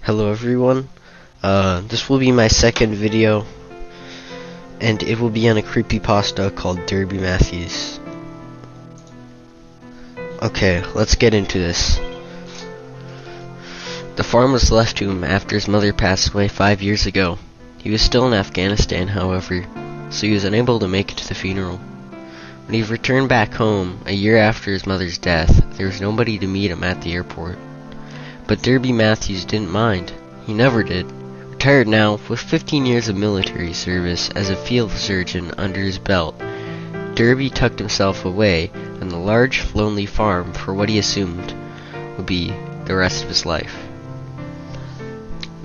Hello everyone, this will be my second video, and it will be on a creepypasta called Derby Matthews. Okay, let's get into this. The farm was left to him after his mother passed away 5 years ago. He was still in Afghanistan, however, so he was unable to make it to the funeral. When he returned back home, a year after his mother's death, there was nobody to meet him at the airport. But Derby Matthews didn't mind. He never did. Retired now, with 15 years of military service as a field surgeon under his belt, Derby tucked himself away on the large, lonely farm for what he assumed would be the rest of his life.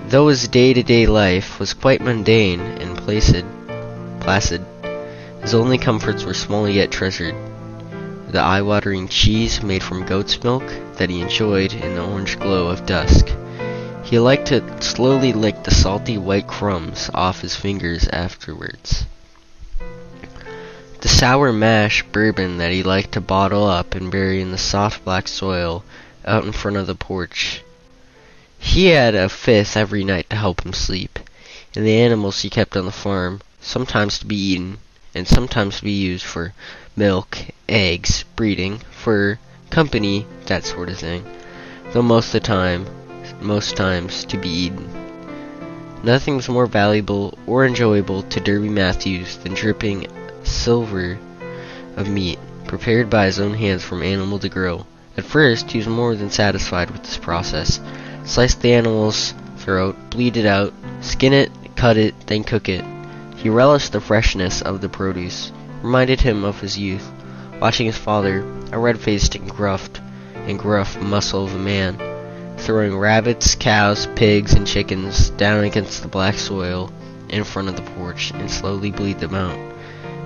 Though his day-to-day life was quite mundane and placid, his only comforts were small yet treasured. The eye-watering cheese made from goat's milk that he enjoyed in the orange glow of dusk. He liked to slowly lick the salty white crumbs off his fingers afterwards. The sour mash bourbon that he liked to bottle up and bury in the soft black soil out in front of the porch. He had a fifth every night to help him sleep, and the animals he kept on the farm, sometimes to be eaten, and sometimes to be used for milk, eggs, breeding, for company, that sort of thing, though most times to be eaten. Nothing was more valuable or enjoyable to Derby Matthews than dripping silver of meat, prepared by his own hands from animal to grill. At first, he was more than satisfied with this process. Slice the animal's throat, bleed it out, skin it, cut it, then cook it. He relished the freshness of the produce, reminded him of his youth, watching his father, a red-faced and gruff muscle of a man, throwing rabbits, cows, pigs, and chickens down against the black soil in front of the porch and slowly bleed them out,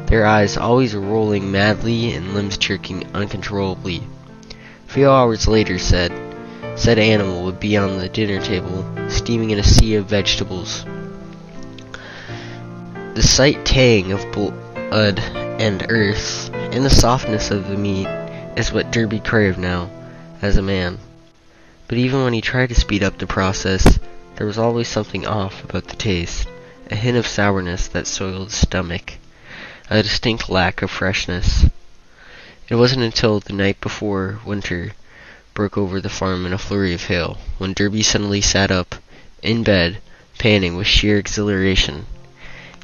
their eyes always rolling madly and limbs jerking uncontrollably. A few hours later, said animal would be on the dinner table, steaming in a sea of vegetables. The slight tang of blood and earth, and the softness of the meat, is what Derby craved now, as a man. But even when he tried to speed up the process, there was always something off about the taste, a hint of sourness that soiled his stomach, a distinct lack of freshness. It wasn't until the night before winter broke over the farm in a flurry of hail, when Derby suddenly sat up, in bed, panting with sheer exhilaration.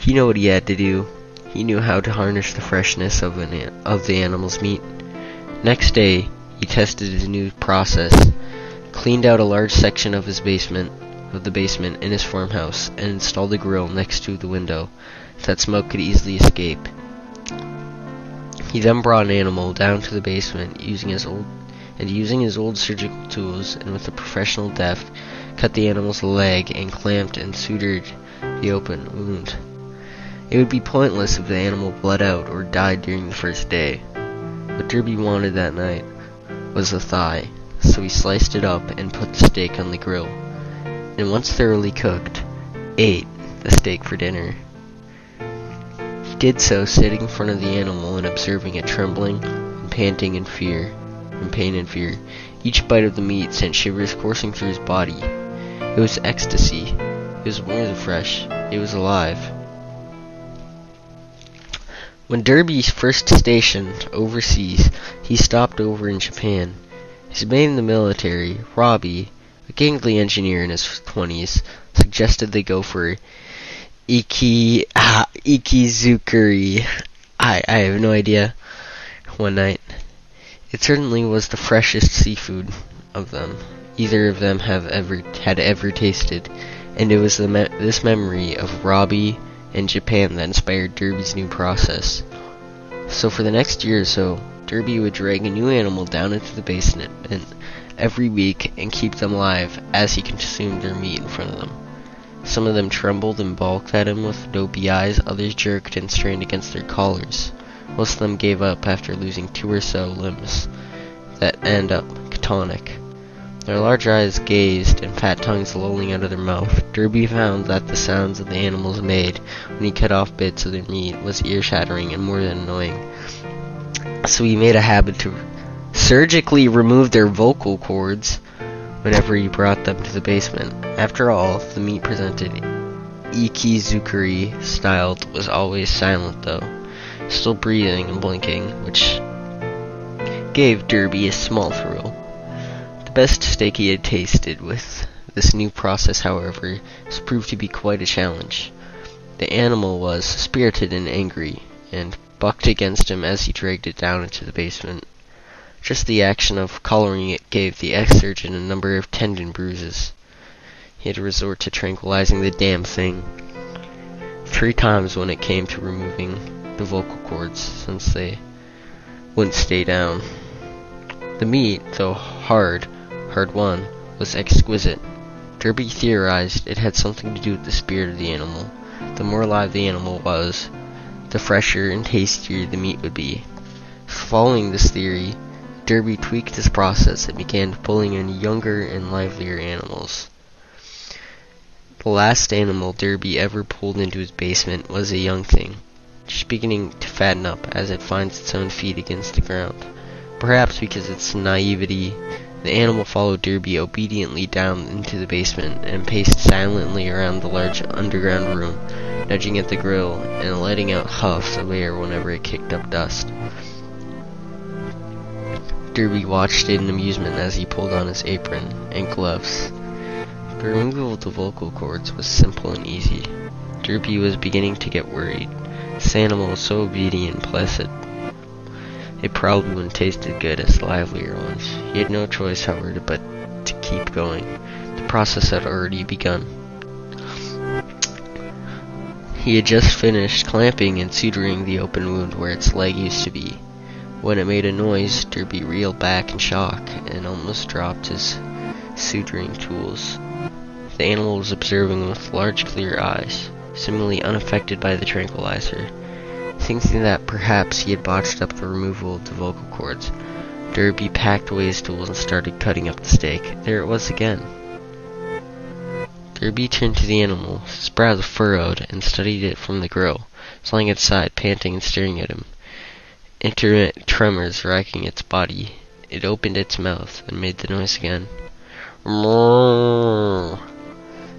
He knew what he had to do. He knew how to harness the freshness of the animal's meat. Next day, he tested his new process, cleaned out a large section of the basement in his farmhouse, and installed a grill next to the window that smoke could easily escape. He then brought an animal down to the basement using his old surgical tools, and with a professional deft, cut the animal's leg and clamped and sutured the open wound. It would be pointless if the animal bled out or died during the first day. What Derby wanted that night was the thigh, so he sliced it up and put the steak on the grill, and once thoroughly cooked, ate the steak for dinner. He did so sitting in front of the animal and observing it trembling and panting in pain and fear. Each bite of the meat sent shivers coursing through his body. It was ecstasy. It was more than fresh. It was alive. When Derby first stationed overseas, he stopped over in Japan. His mate in the military, Robbie, a gangly engineer in his 20s, suggested they go for ikizukuri. I have no idea. One night. It certainly was the freshest seafood of them either of them had ever tasted, and it was this memory of Robbie and Japan that inspired Derby's new process. So for the next year or so, Derby would drag a new animal down into the basement every week and keep them alive as he consumed their meat in front of them. Some of them trembled and balked at him with dopey eyes, others jerked and strained against their collars. Most of them gave up after losing 2 or so limbs that end up catatonic. Their large eyes gazed and fat tongues lolling out of their mouth. Derby found that the sounds that the animals made when he cut off bits of their meat was ear-shattering and more than annoying. So he made a habit to surgically remove their vocal cords whenever he brought them to the basement. After all, the meat presented Ikizukuri styled was always silent though, still breathing and blinking, which gave Derby a small thrill. The best steak he had tasted with this new process, however, has proved to be quite a challenge. The animal was spirited and angry, and bucked against him as he dragged it down into the basement. Just the action of collaring it gave the ex-surgeon a number of tendon bruises. He had to resort to tranquilizing the damn thing 3 times when it came to removing the vocal cords, since they wouldn't stay down. The meat, though hard won, was exquisite. Derby theorized it had something to do with the spirit of the animal. The more alive the animal was, the fresher and tastier the meat would be. Following this theory, Derby tweaked his process and began pulling in younger and livelier animals. The last animal Derby ever pulled into his basement was a young thing, just beginning to fatten up as it finds its own feet against the ground. Perhaps because of its naivety, the animal followed Derby obediently down into the basement and paced silently around the large underground room, nudging at the grill and letting out huffs of air whenever it kicked up dust. Derby watched in amusement as he pulled on his apron and gloves. The removal of the vocal cords was simple and easy. Derby was beginning to get worried. This animal was so obedient and placid. It probably wouldn't taste as good as the livelier ones. He had no choice, however, but to keep going. The process had already begun. He had just finished clamping and suturing the open wound where its leg used to be. When it made a noise, Derby reeled back in shock and almost dropped his suturing tools. The animal was observing with large clear eyes, seemingly unaffected by the tranquilizer. Thinking that perhaps he had botched up the removal of the vocal cords, Derby packed away his tools and started cutting up the steak. There it was again. Derby turned to the animal, his brows furrowed, and studied it from the grill, lying at its side, panting and staring at him. Intermittent tremors racking its body. It opened its mouth and made the noise again.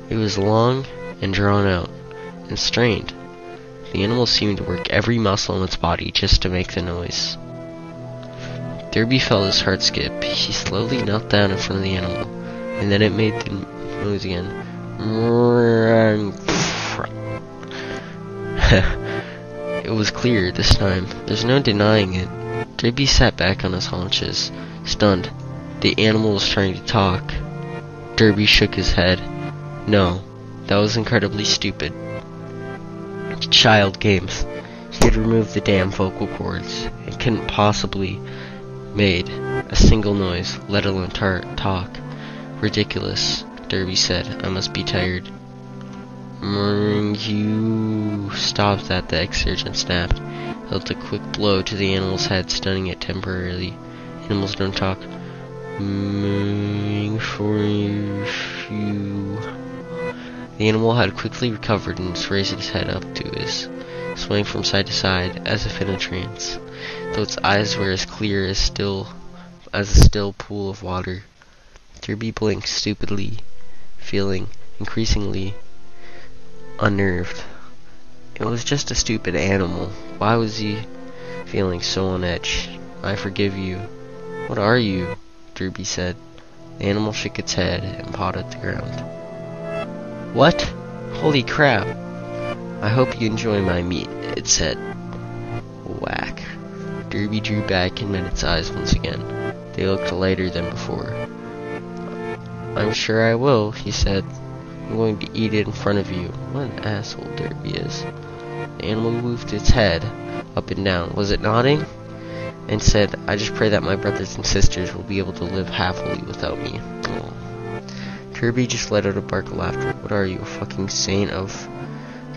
It was long and drawn out and strained. The animal seemed to work every muscle in its body just to make the noise. Derby felt his heart skip. He slowly knelt down in front of the animal, and then it made the noise again. It was clear this time. There's no denying it. Derby sat back on his haunches, stunned. The animal was trying to talk. Derby shook his head. No, that was incredibly stupid. Child games. He had removed the damn vocal cords and couldn't possibly made a single noise, let alone talk. Ridiculous, Derby said. I must be tired. You stopped that, the ex-surgeon snapped. Dealt a quick blow to the animal's head, stunning it temporarily. Animals don't talk. For you. The animal had quickly recovered and raised its head up to his, swaying from side to side as if in a trance, though its eyes were as clear as a still pool of water. Derby blinked stupidly, feeling increasingly unnerved. It was just a stupid animal. Why was he feeling so on edge? I forgive you. What are you? Derby said. The animal shook its head and pawed at the ground. What? Holy crap. I hope you enjoy my meat, it said. Whack. Derby drew back and met its eyes once again. They looked lighter than before. I'm sure I will, he said. I'm going to eat it in front of you. What an asshole Derby is. The animal moved its head up and down. Was it nodding? And said, I just pray that my brothers and sisters will be able to live happily without me. Oh. Derby just let out a bark of laughter. What are you, a fucking saint of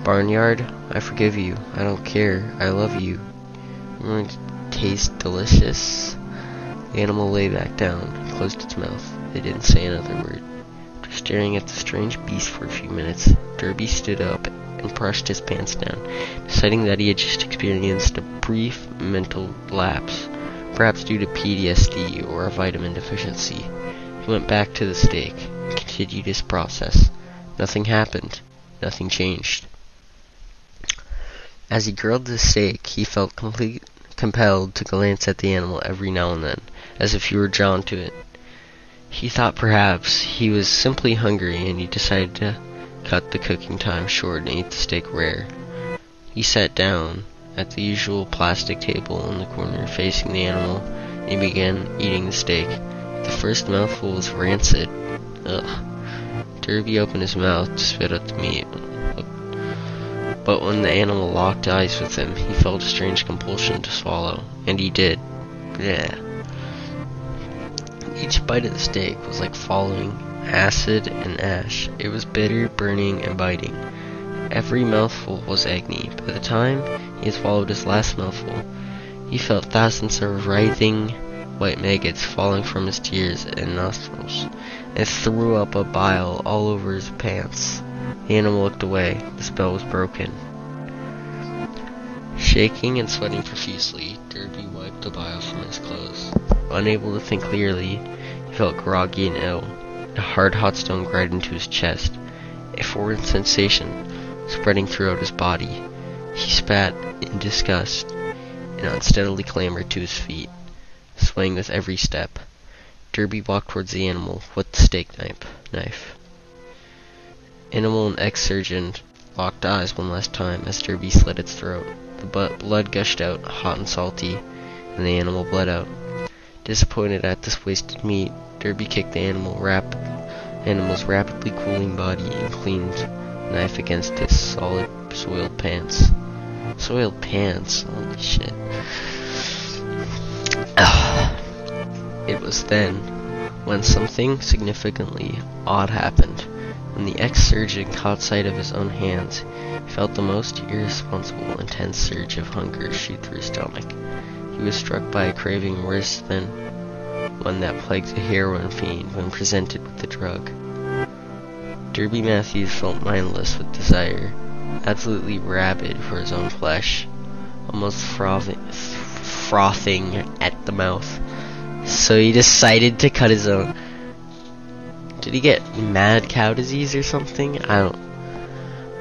barnyard? I forgive you. I don't care. I love you. You're going to taste delicious. The animal lay back down and closed its mouth. It didn't say another word. After staring at the strange beast for a few minutes, Derby stood up and brushed his pants down, deciding that he had just experienced a brief mental lapse, perhaps due to PTSD or a vitamin deficiency. He He went back to the steak and continued his process. Nothing happened. Nothing changed. As he grilled the steak, he felt compelled to glance at the animal every now and then, as if he were drawn to it. He thought perhaps he was simply hungry, and he decided to cut the cooking time short and eat the steak rare. He sat down at the usual plastic table in the corner facing the animal, and he began eating the steak. The first mouthful was rancid. Ugh. Derby opened his mouth to spit out the meat, but when the animal locked eyes with him, he felt a strange compulsion to swallow, and he did. Blech. Each bite of the steak was like following acid and ash. It was bitter, burning, and biting. Every mouthful was agony. By the time he had swallowed his last mouthful, he felt thousands of writhing white maggots falling from his ears and nostrils, and threw up a bile all over his pants. The animal looked away. The spell was broken. Shaking and sweating profusely, Derby wiped the bile from his clothes. Unable to think clearly, he felt groggy and ill. A hard hot stone grinded into his chest. A foreign sensation spreading throughout his body. He spat in disgust and unsteadily clambered to his feet, swaying with every step. Derby walked towards the animal with the steak knife. Animal and ex-surgeon locked eyes one last time as Derby slit its throat. The blood gushed out, hot and salty, and the animal bled out. Disappointed at this wasted meat, Derby kicked the animal's rapidly cooling body and cleaned the knife against his solid soiled pants. Soiled pants? Holy shit. It was then when something significantly odd happened. When the ex-surgeon caught sight of his own hands, he felt the most irresponsible, intense surge of hunger shoot through his stomach. He was struck by a craving worse than one that plagues a heroin fiend when presented with the drug. Derby Matthews felt mindless with desire, absolutely rabid for his own flesh, almost frothing at the mouth. So he decided to cut his own. Did he get mad cow disease or something?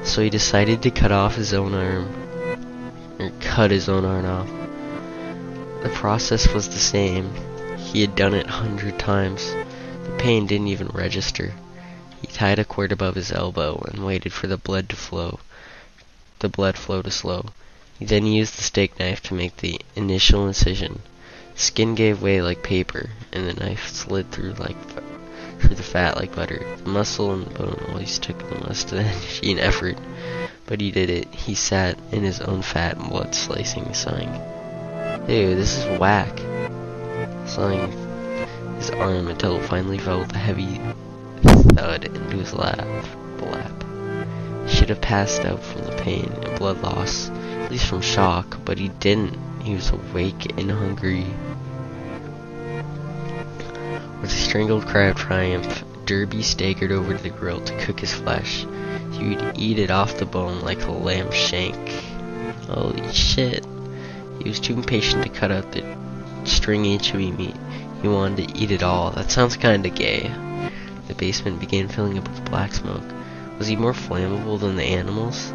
So he decided to cut off his own arm. Or cut his own arm off. The process was the same. He had done it 100 times. The pain didn't even register. He tied a cord above his elbow and waited for the blood flow to slow. He then used the steak knife to make the initial incision. Skin gave way like paper, and the knife slid through the fat like butter. The muscle and the bone always took the most energy and effort, but he did it. He sat in his own fat and blood slicing, sighing, "Ew, this is whack," sawing his arm until it finally fell with a heavy thud into his lap. He should have passed out from the pain and blood loss, at least from shock, but he didn't. He was awake and hungry. With a strangled cry of triumph, Derby staggered over to the grill to cook his flesh. He would eat it off the bone like a lamb shank. Holy shit. He was too impatient to cut out the stringy, chewy meat. He wanted to eat it all. That sounds kinda gay. The basement began filling up with black smoke. Was he more flammable than the animals?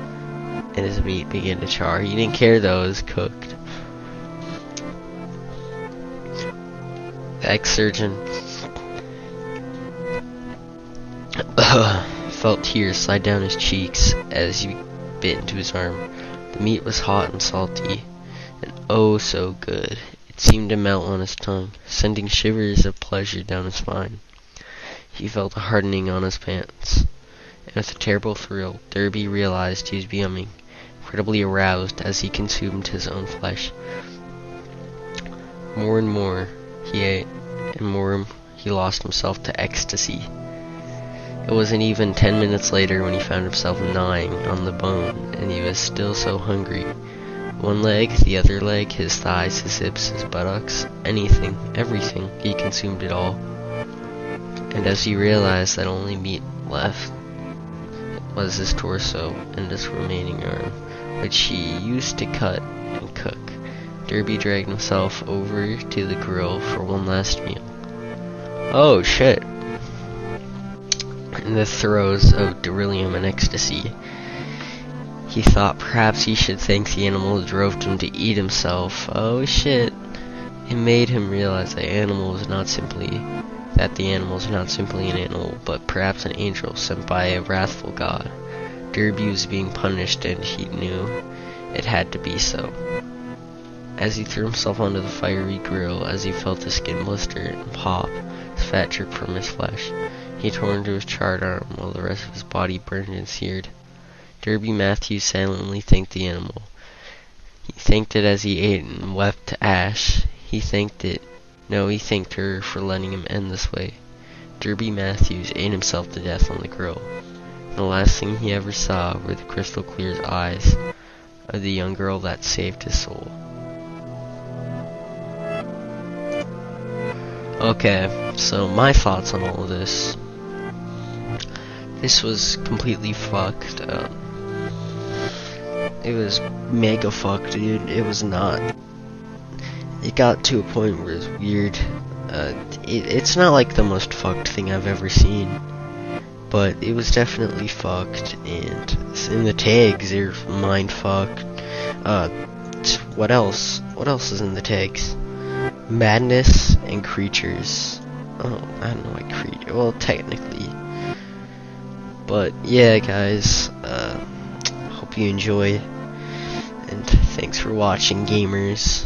And his meat began to char. He didn't care though, it was cooked. The ex-surgeon felt tears slide down his cheeks as he bit into his arm. The meat was hot and salty, and oh so good. It seemed to melt on his tongue, sending shivers of pleasure down his spine. He felt a hardening on his pants, and with a terrible thrill, Derby realized he was becoming incredibly aroused as he consumed his own flesh. More and more he ate, and more he lost himself to ecstasy. It wasn't even 10 minutes later when he found himself gnawing on the bone, and he was still so hungry. One leg, the other leg, his thighs, his hips, his buttocks, anything, everything, he consumed it all. And as he realized that only meat left was his torso and his remaining arm, which he used to cut and cook, Derby dragged himself over to the grill for one last meal. Oh shit, in the throes of delirium and ecstasy. He thought perhaps he should thank the animal that drove him to eat himself. Oh shit. It made him realize that the animal is not simply an animal, but perhaps an angel sent by a wrathful god. Derby was being punished, and he knew it had to be so. As he threw himself onto the fiery grill, as he felt the skin blister and pop, his fat drip from his flesh, he tore into his charred arm while the rest of his body burned and seared. Derby Matthews silently thanked the animal. He thanked it as he ate and wept to ash. He thanked her for letting him end this way. Derby Matthews ate himself to death on the grill. And the last thing he ever saw were the crystal clear eyes of the young girl that saved his soul. Okay, so my thoughts on all of this. This was completely fucked. It was mega fucked, dude. It was not. It got to a point where it was weird. It's not like the most fucked thing I've ever seen, but it was definitely fucked. And in the tags, they're mind fucked. What else? What else is in the tags? Madness and creatures. Oh, I don't know what creature. Well, technically. But yeah, guys. Hope you enjoy. And thanks for watching, gamers.